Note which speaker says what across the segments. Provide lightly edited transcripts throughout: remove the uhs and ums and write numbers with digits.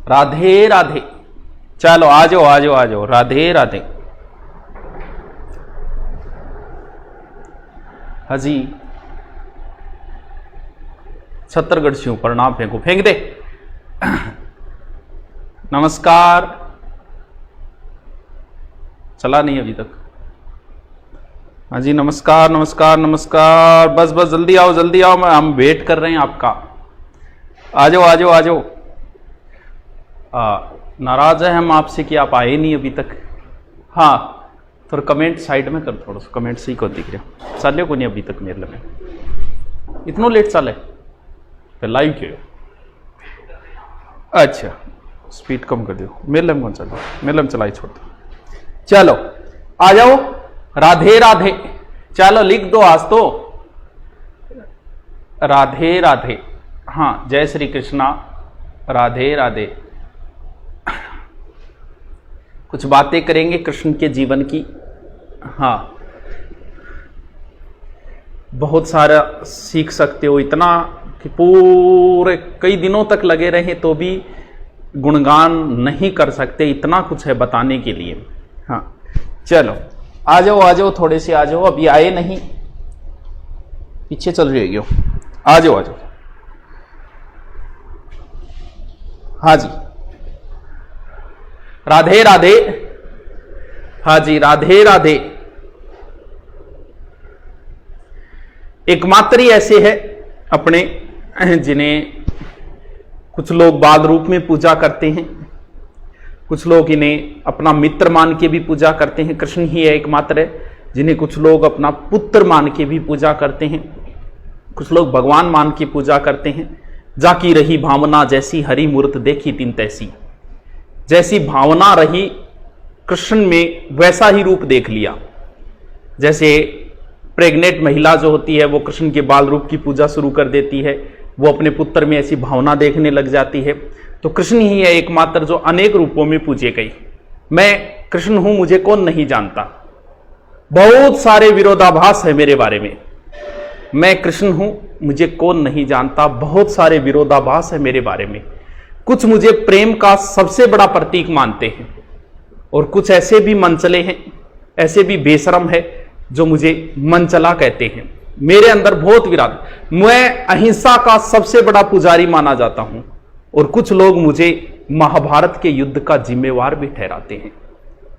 Speaker 1: राधे राधे। चलो आ जाओ आ जाओ आ जाओ। राधे राधे। हाजी छत्तरगढ़ से हूं, प्रणाम। फेंको, फेंक दे। नमस्कार। चला नहीं अभी तक। हाँ जी, नमस्कार नमस्कार नमस्कार। बस बस जल्दी आओ जल्दी आओ, हम वेट कर रहे हैं आपका। आ जाओ आ जाओ आ जाओ। नाराज है हम आपसे कि आप आए नहीं अभी तक। हाँ, थोड़ा कमेंट साइड में कर, थोड़ा सा कमेंट सही को दिख रहा। चलो को नहीं अभी तक मेरे में इतना लेट चले फिर लाइव क्यों? अच्छा, स्पीड कम कर दो। मेरे में कौन चलो, मेरे में चलाई छोड़ दो। चलो आ जाओ। राधे राधे। चलो लिख दो आज तो, राधे राधे। हाँ, जय श्री कृष्णा। राधे राधे। कुछ बातें करेंगे कृष्ण के जीवन की। हाँ, बहुत सारा सीख सकते हो, इतना कि पूरे कई दिनों तक लगे रहे तो भी गुणगान नहीं कर सकते, इतना कुछ है बताने के लिए। हाँ चलो आ जाओ थोड़े से आ जाओ। अभी आए नहीं, पीछे चल रही हो। आ जाओ आ जाओ। हाँ जी, राधे राधे। हाँ जी, राधे राधे। एकमात्र ही ऐसे है अपने जिन्हें कुछ लोग बाल रूप में पूजा करते हैं, कुछ लोग इन्हें अपना मित्र मान के भी पूजा करते हैं। कृष्ण ही है एकमात्र है जिन्हें कुछ लोग अपना पुत्र मान के भी पूजा करते हैं, कुछ लोग भगवान मान के पूजा करते हैं। जाकी रही भावना जैसी हरि मूर्त देखी तिन तैसी। जैसी भावना रही कृष्ण में वैसा ही रूप देख लिया। जैसे प्रेग्नेंट महिला जो होती है वो कृष्ण के बाल रूप की पूजा शुरू कर देती है, वो अपने पुत्र में ऐसी भावना देखने लग जाती है। तो कृष्ण ही है एकमात्र जो अनेक रूपों में पूजे गई। मैं कृष्ण हूं, मुझे कौन नहीं जानता। बहुत सारे विरोधाभास है मेरे बारे में। मैं कृष्ण हूं, मुझे कौन नहीं जानता। बहुत सारे विरोधाभास है मेरे बारे में। कुछ मुझे प्रेम का सबसे बड़ा प्रतीक मानते हैं और कुछ ऐसे भी मनचले हैं, ऐसे भी बेशरम है जो मुझे मनचला कहते हैं। मेरे अंदर बहुत विराट, मैं अहिंसा का सबसे बड़ा पुजारी माना जाता हूं और कुछ लोग मुझे महाभारत के युद्ध का जिम्मेवार भी ठहराते हैं।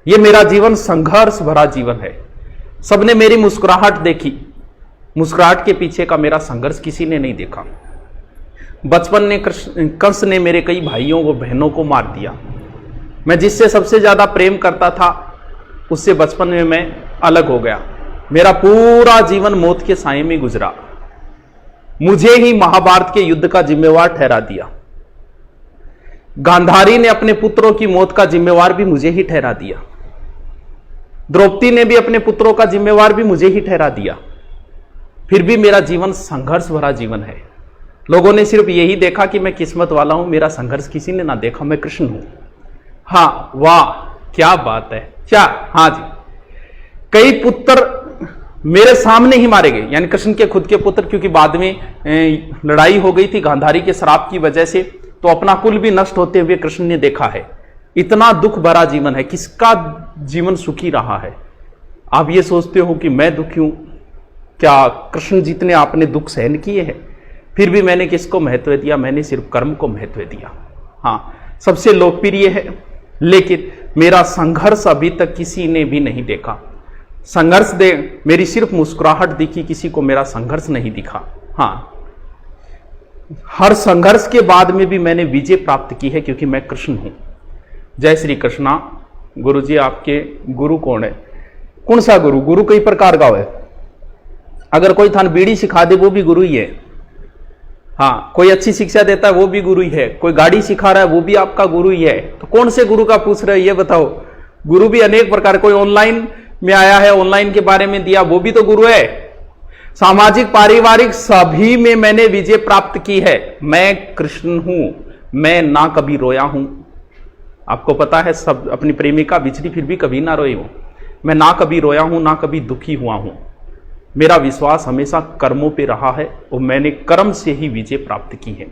Speaker 1: यह मेरा जीवन संघर्ष भरा जीवन है। सबने मेरी मुस्कुराहट देखी, मुस्कुराहट के पीछे का मेरा संघर्ष किसी ने नहीं देखा। बचपन में कंस ने मेरे कई भाइयों को बहनों को मार दिया। मैं जिससे सबसे ज्यादा प्रेम करता था उससे बचपन में मैं अलग हो गया। मेरा पूरा जीवन मौत के साए में गुजरा। मुझे ही महाभारत के युद्ध का जिम्मेवार ठहरा दिया। गांधारी ने अपने पुत्रों की मौत का जिम्मेवार भी मुझे ही ठहरा दिया। द्रौपदी ने भी अपने पुत्रों का जिम्मेवार भी मुझे ही ठहरा दिया। फिर भी मेरा जीवन संघर्ष भरा जीवन है। लोगों ने सिर्फ यही देखा कि मैं किस्मत वाला हूं, मेरा संघर्ष किसी ने ना देखा। मैं कृष्ण हूं। हाँ, वाह क्या बात है। क्या? हाँ जी, कई पुत्र मेरे सामने ही मारे गए, यानी कृष्ण के खुद के पुत्र, क्योंकि बाद में लड़ाई हो गई थी गांधारी के श्राप की वजह से, तो अपना कुल भी नष्ट होते हुए कृष्ण ने देखा है। इतना दुख भरा जीवन है, किसका जीवन सुखी रहा है? आप ये सोचते हो कि मैं दुखी हूं? क्या कृष्ण जितने आपने दुख सहन किए हैं? फिर भी मैंने किसको महत्व दिया? मैंने सिर्फ कर्म को महत्व दिया। हाँ, सबसे लोकप्रिय है, लेकिन मेरा संघर्ष अभी तक किसी ने भी नहीं देखा। संघर्ष दे मेरी सिर्फ मुस्कुराहट दिखी, किसी को मेरा संघर्ष नहीं दिखा। हाँ, हर संघर्ष के बाद में भी मैंने विजय प्राप्त की है, क्योंकि मैं कृष्ण हूं। जय श्री कृष्णा। गुरु जी, आपके गुरु कौन है? कौन सा गुरु? गुरु कई प्रकार का है। अगर कोई थान बीड़ी सिखा दे वो भी गुरु ही है। हाँ, कोई अच्छी शिक्षा देता है वो भी गुरु ही है। कोई गाड़ी सिखा रहा है वो भी आपका गुरु ही है। तो कौन से गुरु का पूछ रहे हो ये बताओ? गुरु भी अनेक प्रकार। कोई ऑनलाइन में आया है, ऑनलाइन के बारे में दिया, वो भी तो गुरु है। सामाजिक पारिवारिक सभी में मैंने विजय प्राप्त की है। मैं कृष्ण हूं। मैं ना कभी रोया हूं। आपको पता है, सब अपनी प्रेमिका बिछड़ी फिर भी कभी ना रोई हूं। मैं ना कभी रोया हूं, ना कभी दुखी हुआ हूं। मेरा विश्वास हमेशा कर्मों पे रहा है और मैंने कर्म से ही विजय प्राप्त की है।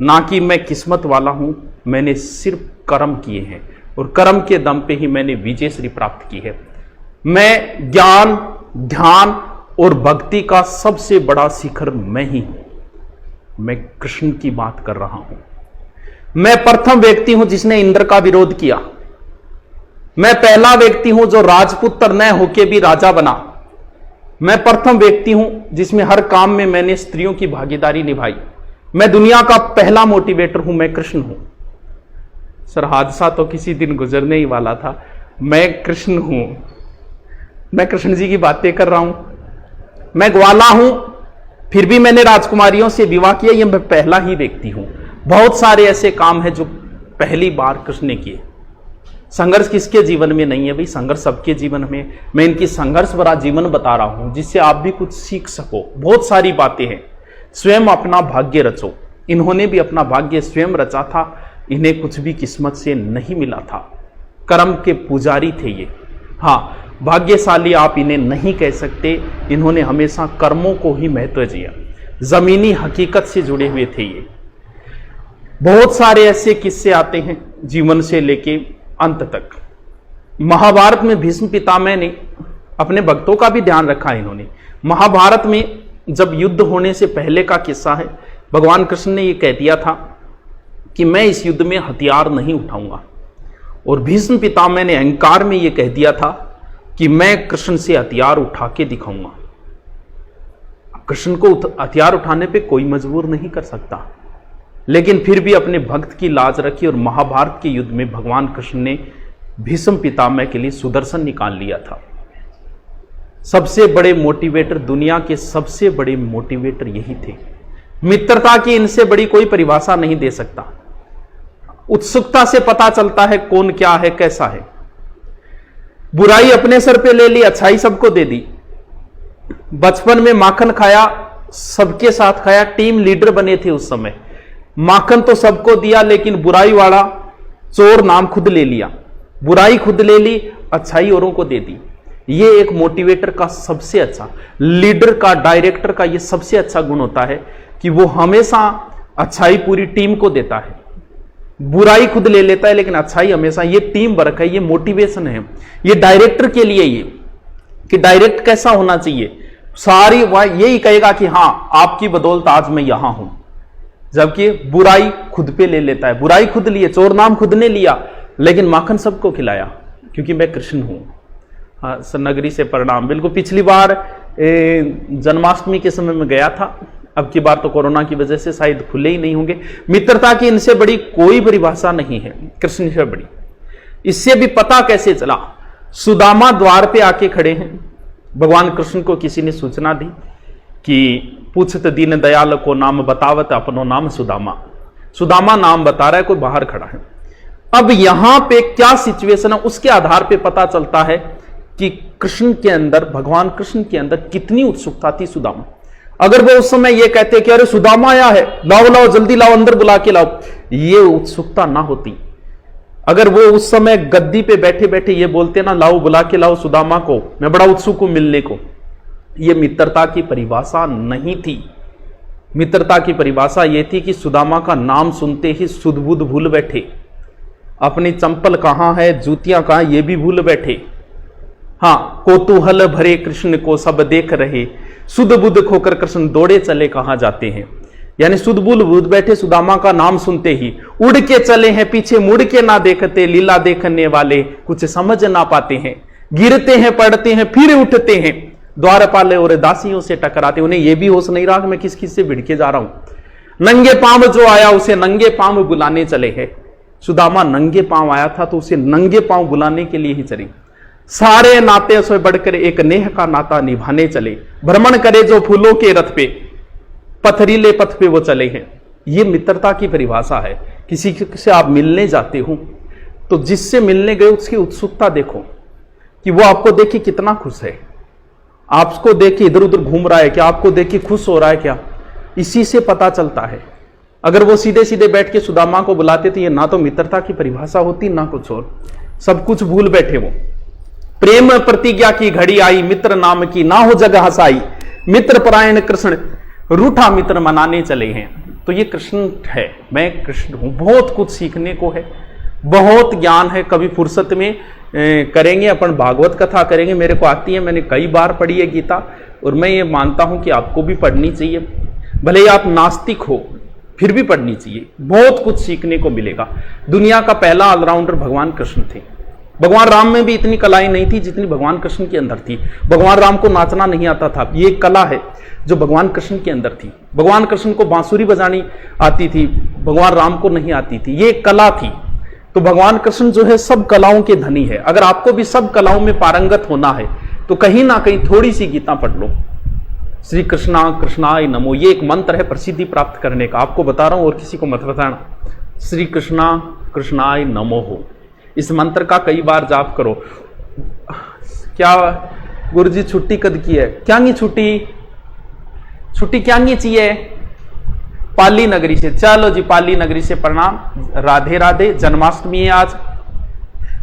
Speaker 1: ना कि मैं किस्मत वाला हूं, मैंने सिर्फ कर्म किए हैं और कर्म के दम पे ही मैंने विजय श्री प्राप्त की है। मैं ज्ञान, ध्यान और भक्ति का सबसे बड़ा शिखर मैं ही हूं। मैं कृष्ण की बात कर रहा हूं। मैं प्रथम व्यक्ति हूं जिसने इंद्र का विरोध किया। मैं पहला व्यक्ति हूं जो राजपुत्र न होके भी राजा बना। मैं प्रथम व्यक्ति हूं जिसमें हर काम में मैंने स्त्रियों की भागीदारी निभाई। मैं दुनिया का पहला मोटिवेटर हूं, मैं कृष्ण हूं। सर, हादसा तो किसी दिन गुजरने ही वाला था। मैं कृष्ण हूं, मैं कृष्ण जी की बातें कर रहा हूं। मैं ग्वाला हूं, फिर भी मैंने राजकुमारियों से विवाह किया। यह मैं पहला ही व्यक्ति हूं। बहुत सारे ऐसे काम हैं जो पहली बार कृष्ण ने किए। संघर्ष किसके जीवन में नहीं है भाई? संघर्ष सबके जीवन में। मैं इनकी संघर्ष भरा जीवन बता रहा हूं जिससे आप भी कुछ सीख सको। बहुत सारी बातें हैं। स्वयं अपना भाग्य रचो। इन्होंने भी अपना भाग्य स्वयं रचा था। इन्हें कुछ भी किस्मत से नहीं मिला था। कर्म के पुजारी थे ये। हाँ, भाग्यशाली आप इन्हें नहीं कह सकते। इन्होंने हमेशा कर्मों को ही महत्व दिया। जमीनी हकीकत से जुड़े हुए थे ये। बहुत सारे ऐसे किस्से आते हैं जीवन से लेके अंत तक। महाभारत में भीष्म पितामह ने अपने भक्तों का भी ध्यान रखा। इन्होंने महाभारत में जब युद्ध होने से पहले का किस्सा है, भगवान कृष्ण ने यह कह दिया था कि मैं इस युद्ध में हथियार नहीं उठाऊंगा। और भीष्म पितामह ने अहंकार में यह कह दिया था कि मैं कृष्ण से हथियार उठा के दिखाऊंगा। कृष्ण को हथियार उठाने पे कोई मजबूर नहीं कर सकता, लेकिन फिर भी अपने भक्त की लाज रखी और महाभारत के युद्ध में भगवान कृष्ण ने भीष्म पितामह के लिए सुदर्शन निकाल लिया था। सबसे बड़े मोटिवेटर, दुनिया के सबसे बड़े मोटिवेटर यही थे। मित्रता की इनसे बड़ी कोई परिभाषा नहीं दे सकता। उत्सुकता से पता चलता है कौन क्या है, कैसा है। बुराई अपने सर पे ले ली, अच्छाई सबको दे दी। बचपन में माखन खाया, सबके साथ खाया, टीम लीडर बने थे उस समय। माखन तो सबको दिया, लेकिन बुराई वाला चोर नाम खुद ले लिया। बुराई खुद ले ली, अच्छाई औरों को दे दी। ये एक मोटिवेटर का सबसे अच्छा, लीडर का, डायरेक्टर का ये सबसे अच्छा गुण होता है कि वो हमेशा अच्छाई पूरी टीम को देता है। बुराई खुद ले लेता है, लेकिन अच्छाई हमेशा। ये टीम वर्क है, ये मोटिवेशन है। ये डायरेक्टर के लिए ये कि डायरेक्ट कैसा होना चाहिए। सारी यही कहेगा कि हां, आपकी बदौलत आज मैं यहां हूं। जबकि बुराई खुद पे ले लेता है। बुराई खुद लिए, चोर नाम खुद ने लिया, लेकिन माखन सबको खिलाया क्योंकि मैं कृष्ण हूं। हाँ सर, नगरी से परिणाम। बिल्कुल, पिछली बार जन्माष्टमी के समय में गया था। अब की बार तो कोरोना की वजह से शायद खुले ही नहीं होंगे। मित्रता की इनसे बड़ी कोई परिभाषा नहीं है, कृष्ण से बड़ी। इससे भी पता कैसे चला? सुदामा द्वार पे आके खड़े हैं। भगवान कृष्ण को किसी ने सूचना दी कि पूछत दीन दयाल को नाम बतावत अपनो नाम सुदामा। सुदामा नाम बता रहा है, कोई बाहर खड़ा है। अब यहां पे क्या सिचुएशन है, उसके आधार पे पता चलता है कि कृष्ण के अंदर, भगवान कृष्ण के अंदर कितनी उत्सुकता थी सुदामा। अगर वो उस समय ये कहते कि अरे सुदामा आया है, लाओ लाओ जल्दी लाओ, अंदर बुला के लाओ, ये उत्सुकता ना होती। अगर वो उस समय गद्दी पे बैठे बैठे ये बोलते ना, लाओ बुला के लाओ सुदामा को, मैं बड़ा उत्सुक हूं मिलने को, ये मित्रता की परिभाषा नहीं थी। मित्रता की परिभाषा ये थी कि सुदामा का नाम सुनते ही सुध बुध भूल बैठे, अपनी चंपल कहां है, जूतियां कहां, ये भी भूल बैठे। हाँ, कोतूहल भरे कृष्ण को सब देख रहे, सुध बुध खोकर कृष्ण दौड़े चले कहां जाते हैं। यानी सुध बुध भूल बैठे, सुदामा का नाम सुनते ही उड़ के चले हैं, पीछे मुड़ के ना देखते, लीला देखने वाले कुछ समझ ना पाते हैं। गिरते हैं, पड़ते हैं, फिर उठते हैं, द्वारपाल और दासियों से टकराते। उन्हें यह भी होश नहीं रहा कि मैं किस किस से भिड़के जा रहा हूं। नंगे पांव जो आया उसे नंगे पांव बुलाने चले हैं। सुदामा नंगे पांव आया था तो उसे नंगे पांव बुलाने के लिए ही चले। सारे नाते से बढ़कर एक नेह का नाता निभाने चले। भ्रमण करे जो फूलों के रथ पे, पथरीले पथ पे वो चले हैं। ये मित्रता की परिभाषा है। किसी से आप मिलने जाते हो तो जिससे मिलने गए उसकी उत्सुकता देखो कि वो आपको देख के कितना खुश है, आपको देख के इधर उधर घूम रहा है क्या, आपको देख के खुश हो रहा है क्या, इसी से पता चलता है। अगर वो सीधे सीधे बैठ के सुदामा को बुलाते तो ये ना तो मित्रता की परिभाषा होती ना कुछ और, सब कुछ भूल बैठे वो। प्रेम प्रतिज्ञा की घड़ी आई, मित्र नाम की ना हो जग हसाई, मित्र परायण कृष्ण रूठा मित्र मनाने चले हैं। तो ये कृष्ण है, मैं कृष्ण हूं। बहुत कुछ सीखने को है, बहुत ज्ञान है। कभी फुर्सत में करेंगे, अपन भागवत कथा करेंगे। मेरे को आती है, मैंने कई बार पढ़ी है गीता, और मैं ये मानता हूं कि आपको भी पढ़नी चाहिए। भले ही आप नास्तिक हो फिर भी पढ़नी चाहिए, बहुत कुछ सीखने को मिलेगा। दुनिया का पहला ऑलराउंडर भगवान कृष्ण थे। भगवान राम में भी इतनी कलाएं नहीं थी जितनी भगवान कृष्ण के अंदर थी। भगवान राम को नाचना नहीं आता था, ये एक कला है जो भगवान कृष्ण के अंदर थी। भगवान कृष्ण को बांसुरी बजानी आती थी, भगवान राम को नहीं आती थी, ये एक कला थी। तो भगवान कृष्ण जो है सब कलाओं के धनी है। अगर आपको भी सब कलाओं में पारंगत होना है तो कहीं ना कहीं थोड़ी सी गीता पढ़ लो। श्री कृष्णा कृष्णाय नमो, ये एक मंत्र है प्रसिद्धि प्राप्त करने का। आपको बता रहा हूं और किसी को मत बताना। श्री कृष्णा कृष्णाय नमो हो, इस मंत्र का कई बार जाप करो। क्या गुरुजी छुट्टी कद की है? क्या नहीं छुट्टी, छुट्टी क्या नहीं चाहिए? पाली नगरी से। चलो जी, पाली नगरी से प्रणाम, राधे राधे। जन्माष्टमी है आज,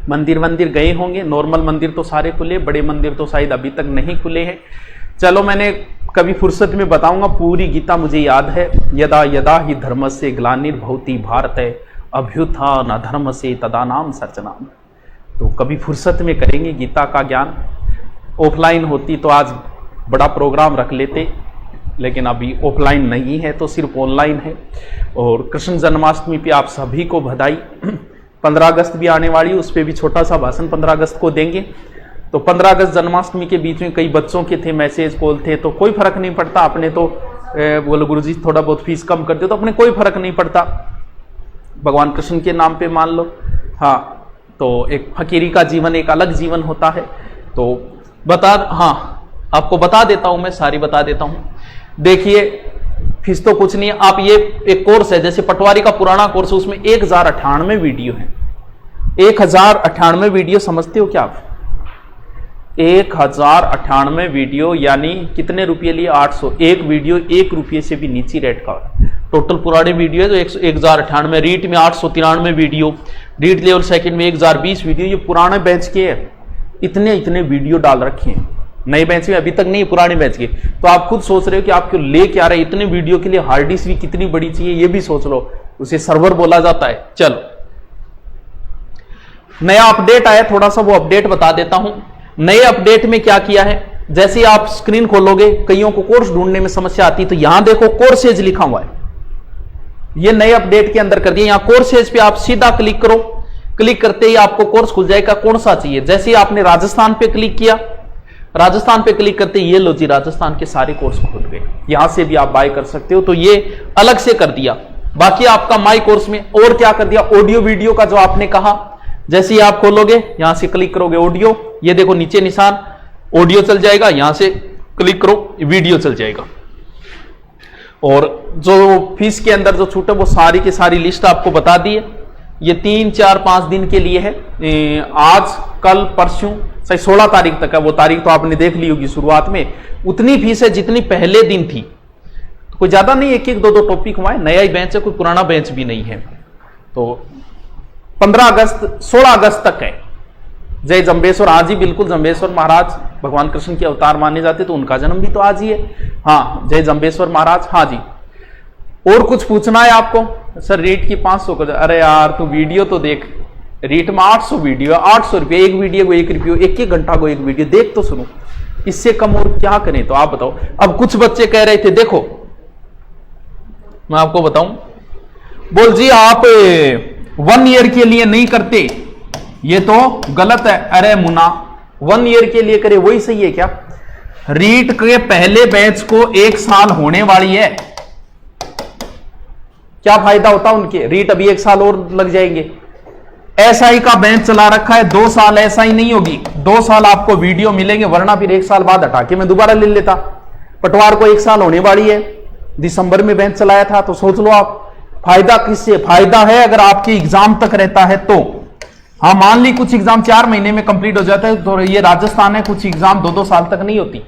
Speaker 1: मंदिर मंदिर गए होंगे। नॉर्मल मंदिर तो सारे खुले, बड़े मंदिर तो शायद अभी तक नहीं खुले हैं। चलो, मैंने कभी फुर्सत में बताऊंगा, पूरी गीता मुझे याद है। यदा यदा ही धर्मस्य ग्लानिर्भवति भारते अभ्युत्थान अधर्मस्य तदा नाम सृजनम्। तो कभी फुर्सत में करेंगे गीता का ज्ञान। ऑफलाइन होती तो आज बड़ा प्रोग्राम रख लेते, लेकिन अभी ऑफलाइन नहीं है तो सिर्फ ऑनलाइन है। और कृष्ण जन्माष्टमी पे आप सभी को बधाई। 15 अगस्त भी आने वाली है, उस पर भी छोटा सा भाषण 15 अगस्त को देंगे। तो 15 अगस्त जन्माष्टमी के बीच में कई बच्चों के थे, मैसेज कॉल थे, तो कोई फर्क नहीं पड़ता। अपने तो बोलो गुरुजी थोड़ा बहुत फीस कम कर दो, तो अपने कोई फर्क नहीं पड़ता, भगवान कृष्ण के नाम पे मान लो। हाँ, तो एक फकीरी का जीवन एक अलग जीवन होता है। तो आपको बता देता हूं, मैं सारी बता देता हूं। देखिए, फीस तो कुछ नहीं है। आप ये एक कोर्स है, जैसे पटवारी का पुराना कोर्स, उसमें 1098 वीडियो है। 1098 वीडियो समझते हो क्या आप? 1098 वीडियो यानी कितने रुपये लिए? 800। एक वीडियो 1 रुपये से भी नीचे रेट का। टोटल पुराने वीडियो है तो 1098। रीट में 893 वीडियो, रीट लेवल सेकंड में 1020 वीडियो। ये पुराने बैच के है, इतने वीडियो डाल रखे हैं। नए बैच में अभी तक नहीं, पुराने बैच के। तो आप खुद सोच रहे हो कि आप क्यों ले क्या रहे, इतने वीडियो के लिए हार्ड डिस्क भी कितनी बड़ी चाहिए, ये भी सोच लो। उसे सर्वर बोला जाता है। चलो, नया अपडेट आया, थोड़ा सा वो अपडेट बता देता हूं। नए अपडेट में क्या किया है, जैसे आप स्क्रीन खोलोगे, कईयों को कोर्स ढूंढने में समस्या आती है, तो यहां देखो कोर्सेज लिखा हुआ है। ये नए अपडेट के अंदर कर दिया। यहां कोर्सेज पे आप सीधा क्लिक करो, क्लिक करते ही आपको कोर्स खुल जाएगा, कौन सा चाहिए। जैसे आपने राजस्थान पे क्लिक किया, राजस्थान पे क्लिक करते ये लो जी, राजस्थान के सारे कोर्स खुल गए। यहां से भी आप बाय कर सकते हो। तो ये अलग से कर दिया। बाकी आपका माई कोर्स में और क्या कर दिया, ऑडियो वीडियो का जो आपने कहा, जैसे ही आप खोलोगे यहां से क्लिक करोगे ऑडियो, ये देखो नीचे निशान, ऑडियो चल जाएगा। यहां से क्लिक करो, वीडियो चल जाएगा। और जो फीस के अंदर जो छूट है वो सारी की सारी लिस्ट आपको बता दी है। ये 3, 4, 5 दिन के लिए है। आज, कल, परसों, सही 16 तारीख तक है। वो तारीख तो आपने देख ली होगी शुरुआत में। उतनी फीस है जितनी पहले दिन थी। तो कोई ज्यादा नहीं, 1-1, 2-2 टॉपिक हुआ है। नया ही बेंच है, कोई पुराना बेंच भी नहीं है। तो 15 अगस्त 16 अगस्त तक है। जय जंबेश्वर, आज ही बिल्कुल। जंबेश्वर महाराज भगवान कृष्ण के अवतार माने जाते, तो उनका जन्म भी तो आज ही है। हाँ, जय जंबेश्वर महाराज। हाँ जी, और कुछ पूछना है आपको? सर रेट की 500 कर। अरे यार, तू वीडियो तो देख, रेट में 800 वीडियो, 800 रुपये एक वीडियो को, 1 रुपये, 1 घंटा को एक वीडियो देख तो सुनो। इससे कम और क्या करें? तो आप बताओ। अब कुछ बच्चे कह रहे थे, देखो मैं आपको बताऊं, बोल जी आप 1 ईयर के लिए नहीं करते, ये तो गलत है। अरे मुन्ना, 1 ईयर के लिए करे वही सही है क्या? रीट के पहले बैच को 1 साल होने वाली है। क्या फायदा होता उनके? रीट अभी 1 साल और लग जाएंगे। एसआई का बैच चला रखा है 2 साल, एसआई नहीं होगी। 2 साल आपको वीडियो मिलेंगे, वरना फिर 1 साल बाद हटा के मैं दोबारा ले लेता। पटवार को 1 साल होने वाली है, दिसंबर में बैच चलाया था। तो सोच लो आप, फायदा किससे? फायदा है अगर आपके एग्जाम तक रहता है तो। हाँ, मान ली कुछ एग्जाम 4 महीने में कंप्लीट हो जाता है, तो ये राजस्थान है, कुछ एग्जाम 2-2 साल तक नहीं होती।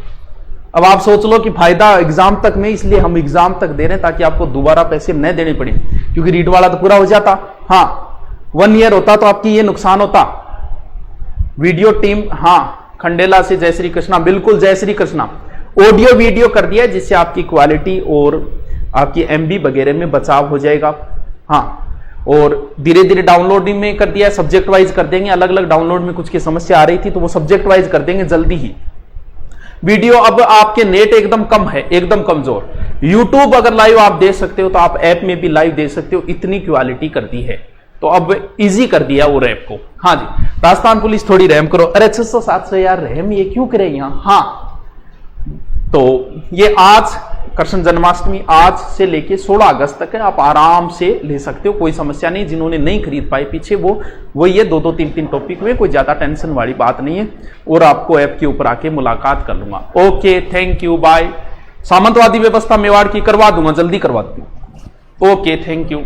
Speaker 1: अब आप सोच लो कि फायदा एग्जाम तक में, इसलिए हम एग्जाम तक दे रहे हैं ताकि आपको दोबारा पैसे न देने पड़े, क्योंकि रीट वाला तो पूरा हो जाता। हाँ, 1 ईयर होता तो आपकी ये नुकसान होता। वीडियो टीम, हाँ, खंडेला से जय श्री कृष्णा, बिल्कुल जय श्री कृष्णा। ऑडियो वीडियो कर दिया जिससे आपकी क्वालिटी और आपकी एमबी वगैरह में बचाव हो जाएगा। हाँ, और धीरे धीरे डाउनलोडिंग में कर दिया है, सब्जेक्ट वाइज कर देंगे। अलग अलग डाउनलोड में कुछ की समस्या आ रही थी तो वो सब्जेक्ट वाइज कर देंगे जल्दी ही। वीडियो अब आपके नेट एकदम कम है, एकदम कमजोर। यूट्यूब अगर लाइव आप दे सकते हो तो आप ऐप में भी लाइव दे सकते हो, इतनी क्वालिटी कर दी है। तो अब इजी कर दिया वो रैप को। हाँ जी, राजस्थान पुलिस थोड़ी रैम करो। अरे 600-700 यार रैम ये क्यों करे यहां। हाँ, तो ये आज कृष्ण जन्माष्टमी आज से लेके 16 अगस्त तक है, आप आराम से ले सकते हो, कोई समस्या नहीं। जिन्होंने नहीं खरीद पाए पीछे वो ये 2-2, 3-3 टॉपिक में, कोई ज्यादा टेंशन वाली बात नहीं है। और आपको ऐप के ऊपर आके मुलाकात कर लूंगा। Okay, thank you, bye. सामंतवादी व्यवस्था मेवाड़ की करवा दूंगा, जल्दी करवा दूंगा। Okay, thank you.